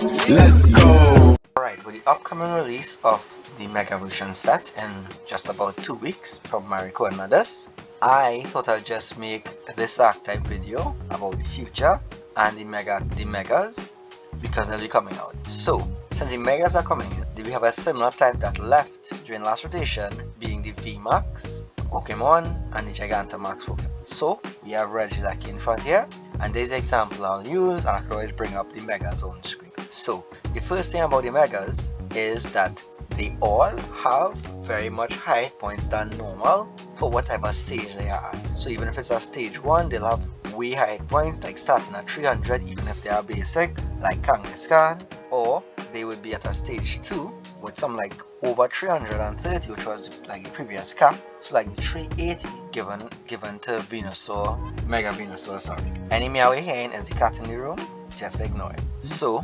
Let's go! Alright, with the upcoming release of the Mega Evolution set in just about 2 weeks from Mariko and others, I thought I'd just make this archetype video about the future and the Megas because they'll be coming out. So, since the Megas are coming in, we have a similar type that left during last rotation, being the VMAX Pokemon and the Gigantamax Pokemon. So, we have Regieleki in front here, and there's the example I'll use, and I could always bring up the Megas on the screen. So, the first thing about the Megas is that they all have very much higher points than normal for whatever stage they are at. So even if it's a stage 1, they'll have way higher points, like starting at 300 even if they are basic, like Kangaskhan, or they would be at a stage 2 with some like over 330, which was like the previous cap, so like the 380 given to Venusaur, Mega Venusaur, sorry. Any meow we're hearing is the cat in the room, just ignore it. So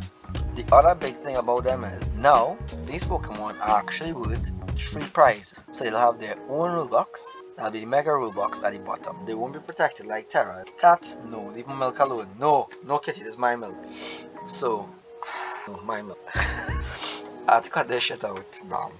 the other big thing about them is now these Pokemon are actually worth 3 prizes. So they'll have their own rule box. That'll be the Mega rule box at the bottom. They won't be protected like Terra. Cat, no, leave my milk alone. No, no kitty, this is my milk. So, no, my milk. I had to cut this shit out. Damn.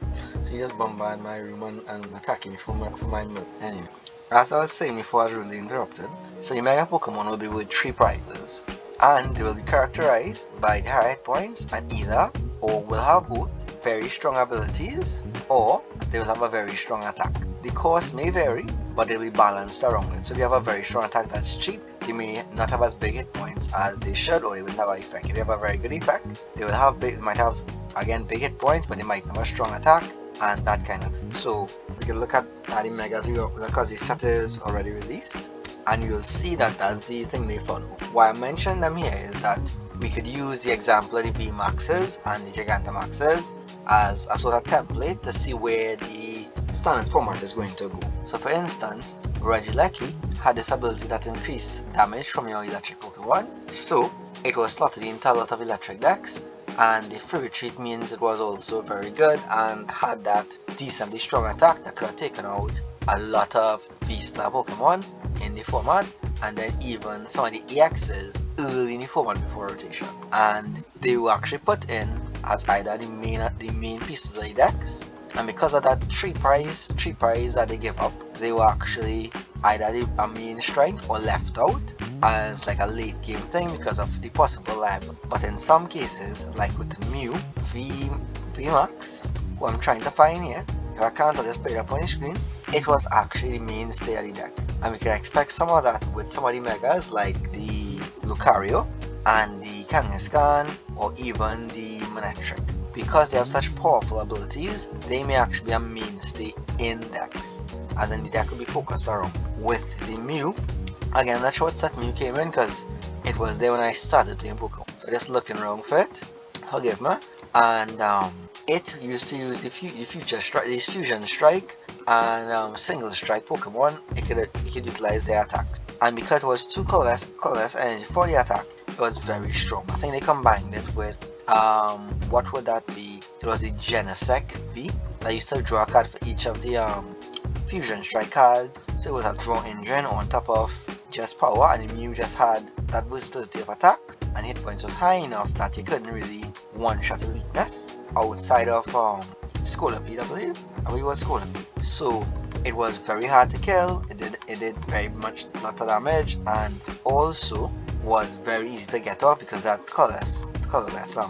So you just bombard my room and attack me for my milk. Anyway, as I was saying before I was really interrupted, so the Mega Pokemon will be worth 3 prizes. And they will be characterized by the high points, and either or will have both very strong abilities or they will have a very strong attack. The cost may vary, but they'll be balanced around it. So if you have a very strong attack that's cheap, they may not have as big hit points as they should, or they wouldn't have an effect. If you have a very good effect, they will have might have again big hit points, but they might have a strong attack and that kind of. So we can look at the Megas because the set is already released, and you'll see that that's the thing they follow. Why I mention them here is that we could use the example of the VMAXs and the Gigantamaxes as a sort of template to see where the standard format is going to go. So for instance, Regieleki had this ability that increased damage from your electric Pokemon, so it was slotted into a lot of electric decks, and the free retreat means it was also very good and had that decently strong attack that could have taken out a lot of V-Star Pokemon in the format, and then even some of the EXs early in the format before rotation. And they were actually put in as either the main pieces of the decks, and because of that 3 prize that they give up, they were actually either a main strength or left out as like a late game thing because of the possible lag. But in some cases, like with Mew, VMAX, who I'm trying to find here, if I can't, I'll just put it up on the screen, it was actually the mainstay of the deck. And we can expect some of that with some of the Megas like the Lucario and the Kangaskhan, or even the Manetric. Because they have such powerful abilities, they may actually be a mainstay in decks, as in the deck will be focused around. With the Mew, again, I'm not sure what set Mew came in because it was there when I started playing Pokemon, so just looking around for it, forgive me. And it used to use the Fusion Strike and Single Strike Pokemon. It could utilize their attacks, and because it was 2 colorless energy for the attack, it was very strong. I think they combined it with what would that be? It was the Genesect V that used to draw a card for each of the Fusion Strike cards. So it was a draw engine on top of just power, and the Mew just had that versatility of attack, and hit points was high enough that you couldn't really one-shot a weakness outside of Scolipede, I believe it was Scolipede. So it was very hard to kill, it did very much lot of damage, and also was very easy to get off because that colorless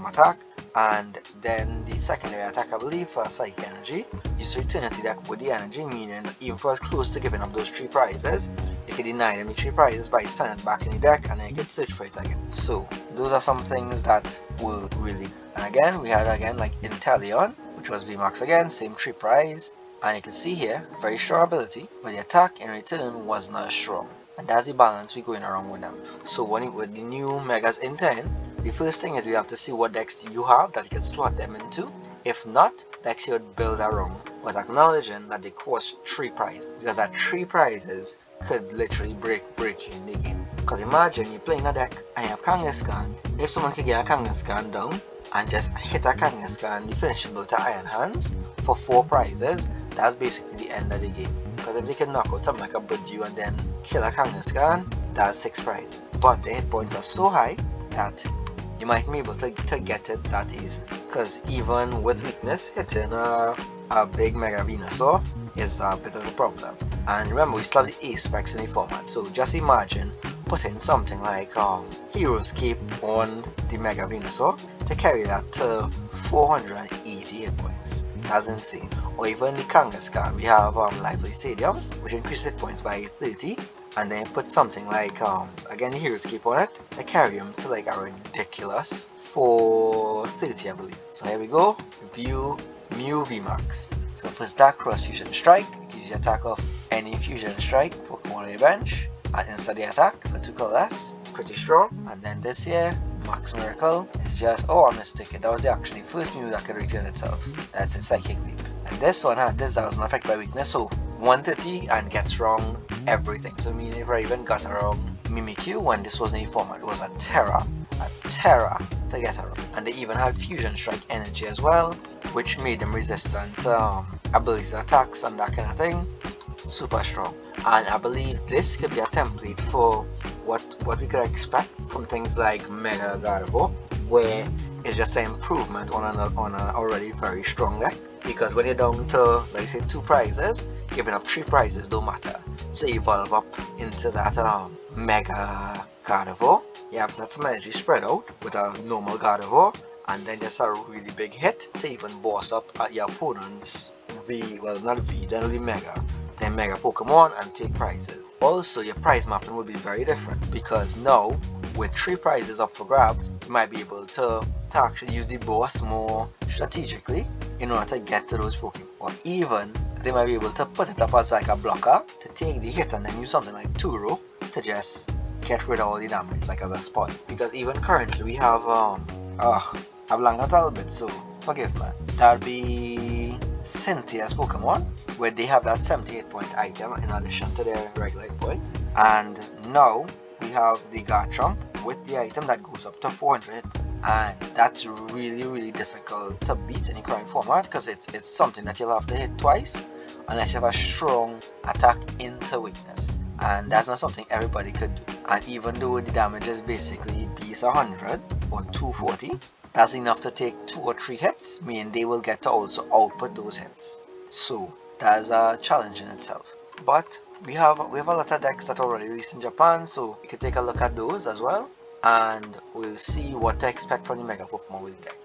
attack. And then the secondary attack, I believe, for Psychic Energy, you used to return it to the deck with the energy, meaning even if it was close to giving up those 3 prizes, you could deny them the 3 prizes by sending it back in the deck, and then you could search for it again. So those are some things that were really. And again, we had like Inteleon, which was VMAX again, same 3 prize, and you can see here, very strong ability, but the attack in return was not strong. And that's the balance we're going around with them. So with the new Megas in 10, the first thing is we have to see what decks do you have that you can slot them into. If not, decks you would build around, but acknowledging that they cost 3 prizes, because that 3 prizes could literally break you in the game. Because imagine you're playing a deck and you have Kangaskhan. If someone could get a Kangaskhan down and just hit a Kangaskhan, the finishing blow to Iron Hands for 4 prizes, that's basically the end of the game. Because if they can knock out something like a Budew and then kill a Kangaskhan, that's 6 prizes. But the hit points are so high that you might be able to get it that easy. Because even with weakness, hitting a big Mega Venusaur is a bit of a problem. And remember, we still have the ace specs in the format, so just imagine putting something like Hero's Cape on the Mega Venusaur to carry that to 488 points. That's insane. Or even the Kangaskhan, we have Lively Stadium, which increases hit points by 30, and then put something like again the Hero's Cape on it to carry him to like a ridiculous 430, I believe. So here we go, view Mew VMAX. So first that Cross Fusion Strike, it gives you attack of any Fusion Strike Pokemon on your bench and instantly attack for 2 colors. Pretty strong. And then this here, Max Miracle, is just, oh, I'm mistaken, that was actually the first Mew that could return itself. That's its Psychic Leap. And this one had this, that was not affected by weakness, so 130 and gets wrong everything. So meaning if I even got around Mimikyu when this was in the format, it was a terror to get around. And they even had Fusion Strike Energy as well, which made them resistant to abilities, attacks and that kind of thing. Super strong. And I believe this could be a template for what we could expect from things like Mega Gardevior, where it's just an improvement on an already very strong deck. Because when you're down to, like say, 2 prizes, giving up 3 prizes don't matter. So you evolve up into that Mega Gardevior. You have some energy spread out with a normal Gardevior, and then just a really big hit to even boss up at your opponent's generally Mega Pokemon and take prizes. Also, your prize mapping will be very different because now with 3 prizes up for grabs, you might be able to actually use the boss more strategically in order to get to those Pokemon. Or even they might be able to put it up as like a blocker to take the hit and then use something like Turo to just get rid of all the damage, like as a spawn. Because even currently we have I've langed out a little bit, so forgive me. That'll be Cynthia's Pokemon, where they have that 78 point item in addition to their regular points. And now we have the Garchomp with the item that goes up to 400, and that's really difficult to beat in the current format because it's something that you'll have to hit twice unless you have a strong attack into weakness, and that's not something everybody could do. And even though the damage is basically base 100 or 240, that's enough to take 2 or 3 hits, meaning they will get to also output those hits. So that's a challenge in itself. But we have a lot of decks that are already released in Japan, so you can take a look at those as well, and we'll see what to expect from the Mega Pokemon with deck.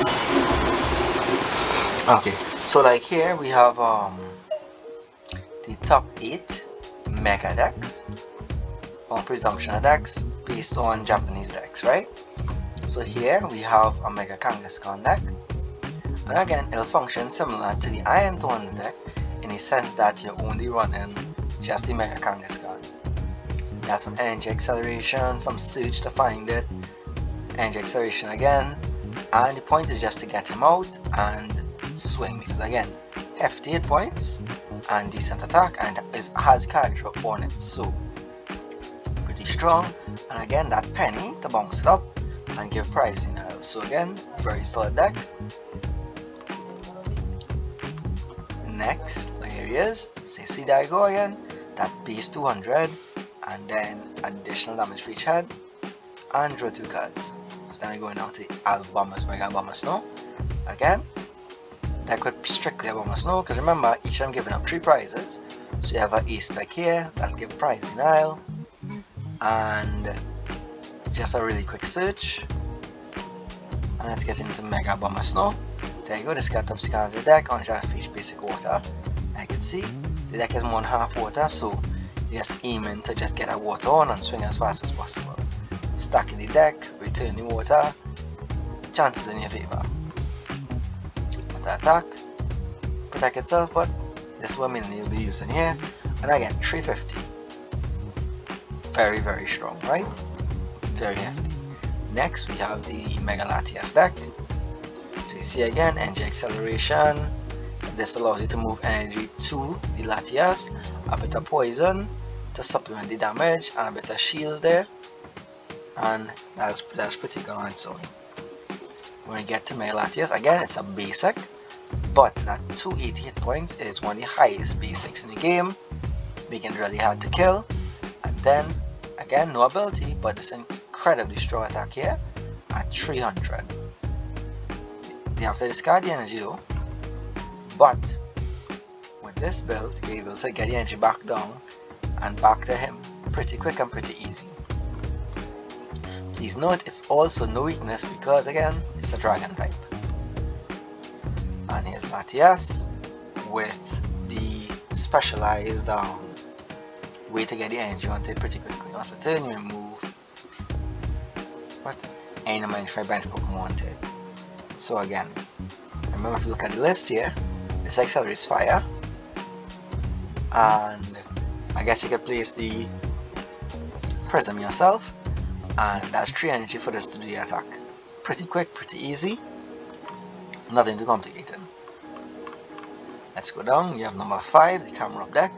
Okay, so like here we have the top 8 Mega decks or presumption decks based on Japanese decks, right? So here we have a Mega Kangaskhan deck, and again it'll function similar to the Iron Thorns deck in the sense that you're only running just the Mega Kangaskhan. You have some energy acceleration, some search to find it, energy acceleration again, and the point is just to get him out and swing, because again, hefty hit points and decent attack, and has card drop on it, so pretty strong. And again, that penny to bounce it up and give pricing. So again, very solid deck. Next, here he is. So see, there you go again. That base 200, and then additional damage for each head, and draw 2 cards. So then we're going out to Mega Abomomasnow. Again, that could strictly Abomomasnow, because remember, each time giving up 3 prizes. So you have an ace spec here, that'll give prize denial, and just a really quick search. And let's get into Mega Abomomasnow. There you go, this cat up scans the deck on just fish basic water. I can see the deck is more than half water, so you're just aiming to just get a water on and swing as fast as possible. Stacking the deck, return the water, chances in your favor. Attack, protect itself, but this is what mainly you'll be using here. And again, 350. Very strong, right? Very hefty. Next we have the Mega Latias deck. So you see again, energy acceleration. This allows you to move energy to the Latias, a bit of poison to supplement the damage, and a bit of shields there. And that's pretty good on its own. When we get to Mega Latias, again it's a basic, but that 280 hit points is one of the highest basics in the game, making it really hard to kill. And then again, no ability, but this incredibly strong attack here, at 300. You have to discard the energy though, but with this build, you're able to get the energy back down and back to him pretty quick and pretty easy. Please note it's also no weakness because again, it's a dragon type. And here's Latias with the specialized way to get the energy onto it pretty quickly. After turn, you move, but ain't a bench Pokemon to it. So again, remember if you look at the list here, this accelerates fire, and I guess you could place the Prism yourself, and that's 3 energy for this to do the attack. Pretty quick, pretty easy, nothing too complicated. Let's go down. You have number 5, the Camerupt deck.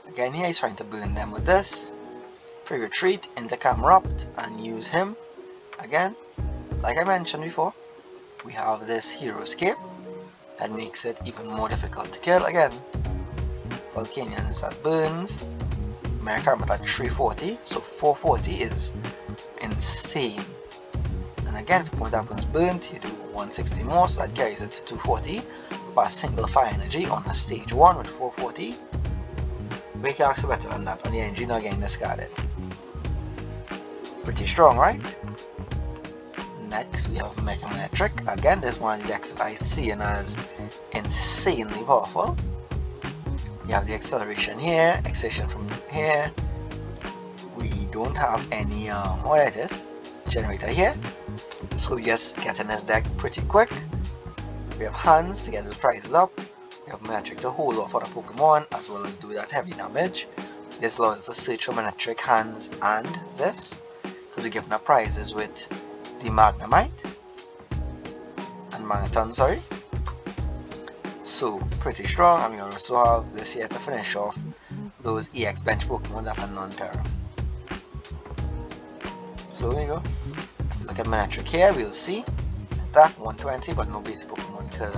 Again here he's trying to burn them with this. Free retreat into Camerupt and use him. Again, like I mentioned before, we have this hero escape that makes it even more difficult to kill. Again, Volcanions that burns, Camerupt at 340, so 440 is insane. And again, if point happens burnt, you do 160 more, so that carries it to 240 for a single fire energy on a stage 1 with 440. We can ask better than that on the energy not getting discarded. Pretty strong, right? Next we have Manetric. Again, this one of the decks that I see as insanely powerful. You have the acceleration here, acceleration from here. We don't have any what it is, generator here, so we just get in this deck pretty quick. We have hands to get those prizes up. We have Manetric to hold off other Pokemon as well as do that heavy damage. This allows us to search for Manetric hands and this, so they're giving up prizes with the Magnemite and Magneton, sorry. So pretty strong, and we also have this here to finish off those EX bench Pokemon that are non-terra. So there you go. If you look at Manetric here, we'll see it's attack 120, but no basic Pokemon could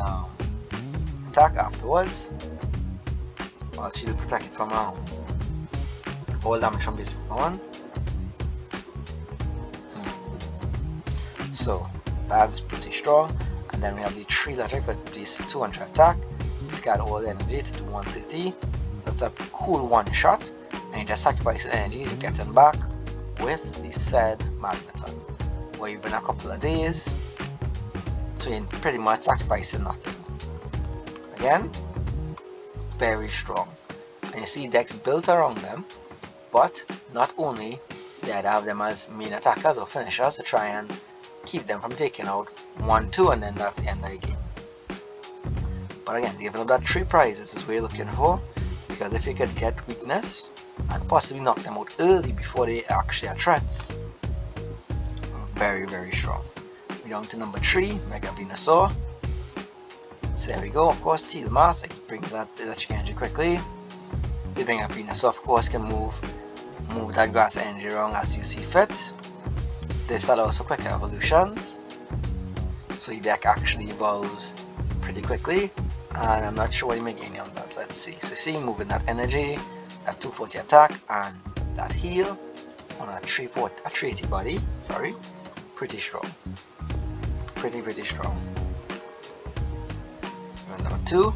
attack afterwards. While she'll protect it from all damage from basic Pokemon. So that's pretty strong. And then we have the 3 Electric for this 200 attack. Discard all the energy to do 130. So that's a cool one shot. And you just sacrifice the energies, you get them back with the said Magneton. Or even a couple of days. So you're pretty much sacrificing nothing. Again, very strong. And you see decks built around them. But not only they have them as main attackers or finishers to try and keep them from taking out 1-2, and then that's the end of the game. But again, giving up that 3 prizes is what you're looking for, because if you could get weakness and possibly knock them out early before they actually are threats, very, very strong. We're down to number 3, Mega Venusaur. So there we go. Of course, Steel Mass, it brings that electric energy quickly. You bring up Venusaur, of course, can move that grass energy around as you see fit. This allows for quicker evolutions, so your deck actually evolves pretty quickly, and I'm not sure what you make any on that. Let's see. So see, moving that energy, that 240 attack, and that heal on a 380 body. Sorry, pretty strong. Pretty strong. And number 2,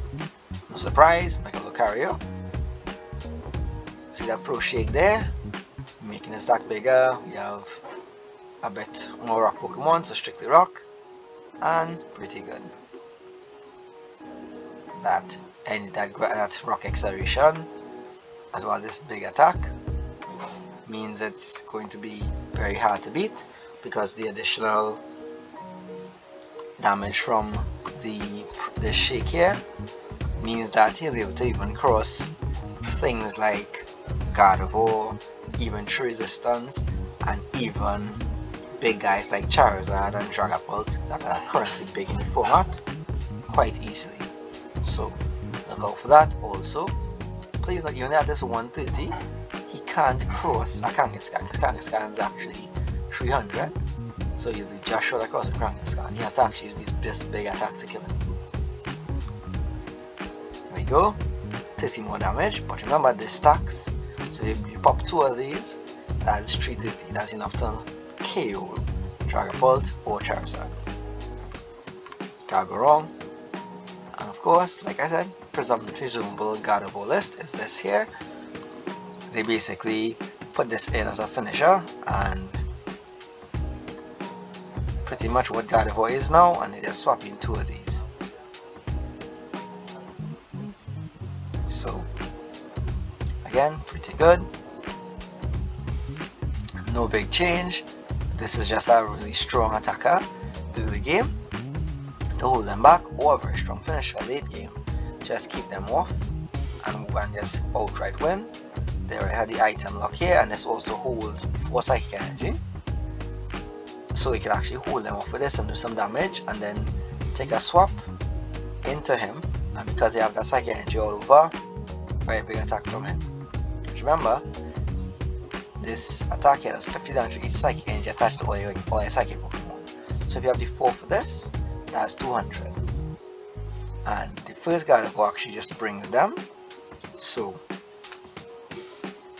no surprise, Mega Lucario. See that Pro Shake there, making his deck bigger. We have a bit more rock Pokemon, so strictly rock, and pretty good. That rock acceleration, as well as this big attack, means it's going to be very hard to beat, because the additional damage from the shake here means that he'll be able to even cross things like Gardevior, even true resistance, and even big guys like Charizard and Dragapult that are currently big in the format quite easily. So look out for that. Also, please note, even at this 130, he can't cross a Kangaskhan, because Kangaskhan is actually 300, so you'll be just short across the Kangaskhan. He has to actually use this big attack to kill him. There we go, 30 more damage, but remember this stacks, so you pop 2 of these, that is 330, that's enough to KO Dragapult, or Charizard. Can't go wrong. And of course, like I said, presumable Gardevoir list is this here. They basically put this in as a finisher, and pretty much what Gardevoir is now, and they just swap in 2 of these. So again, pretty good. No big change. This is just a really strong attacker early game to hold them back, or a very strong finisher late game. Just keep them off and just outright win. They already had the item lock here, and this also holds 4 psychic energy. So we can actually hold them off with this and do some damage, and then take a swap into him. And because they have that psychic energy all over, very big attack from him. Because remember, this attack here does 50 damage for each psychic energy attached to all your psychic Pokemon. So if you have the 4 for this, that's 200. And the first Gardevoir actually just brings them. So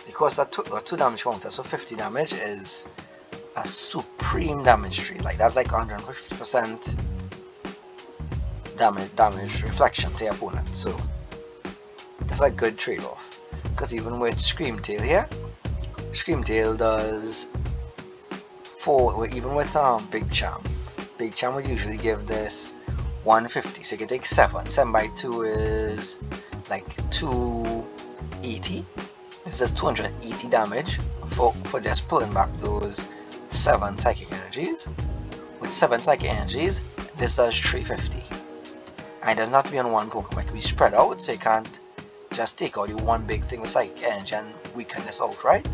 because that 2 damage counter, so 50 damage is a supreme damage tree. Like that's like 150% damage reflection to your opponent. So that's a good trade-off. Because even with Screamtail here, Screamtail does 4, even with Big Charm. Big Charm would usually give this 150, so you can take 7. 7 by 2 is like 280. This does 280 damage for just pulling back those 7 psychic energies. With 7 psychic energies, this does 350. And it does not have to be on one Pokemon, it can be spread out, so you can't just take out the one big thing with psychic energy and weaken this outright.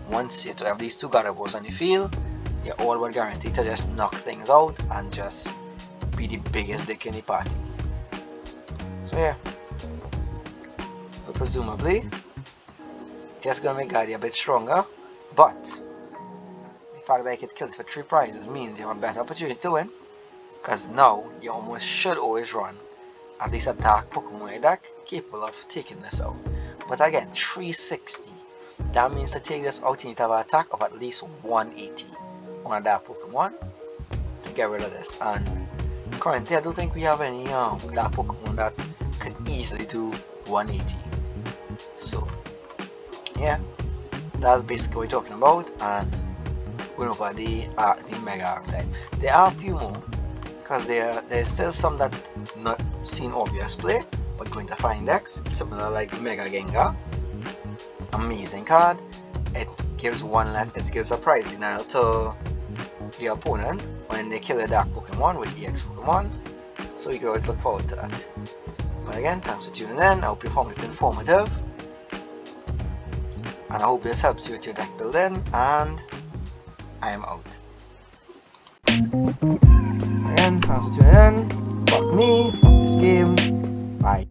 Once you have these 2 Gardevoirs on the field, you're all but guaranteed to just knock things out and just be the biggest dick in the party. So yeah. So presumably, just gonna make Gardevoir a bit stronger, but the fact that I could kill it for 3 prizes means you have a better opportunity to win. Because now you almost should always run at least a dark Pokemon in your deck capable of taking this out. But again, 360. That means to take this out you need to have an attack of at least 180 on a dark Pokemon to get rid of this. And currently I don't think we have any dark Pokemon that could easily do 180. So yeah, that's basically what we're talking about, and going over the Mega Archetype. There are a few more, because there's still some that not seen obvious play, but going to find decks, similar like Mega Gengar. Amazing card. It gives it gives a prize denial to your opponent when they kill a dark Pokemon with EX Pokemon, so you can always look forward to that. But again, thanks for tuning in. I hope you found it informative, and I hope this helps you with your deck building, and I am out. Again, thanks for tuning in. Fuck me, fuck this game, bye.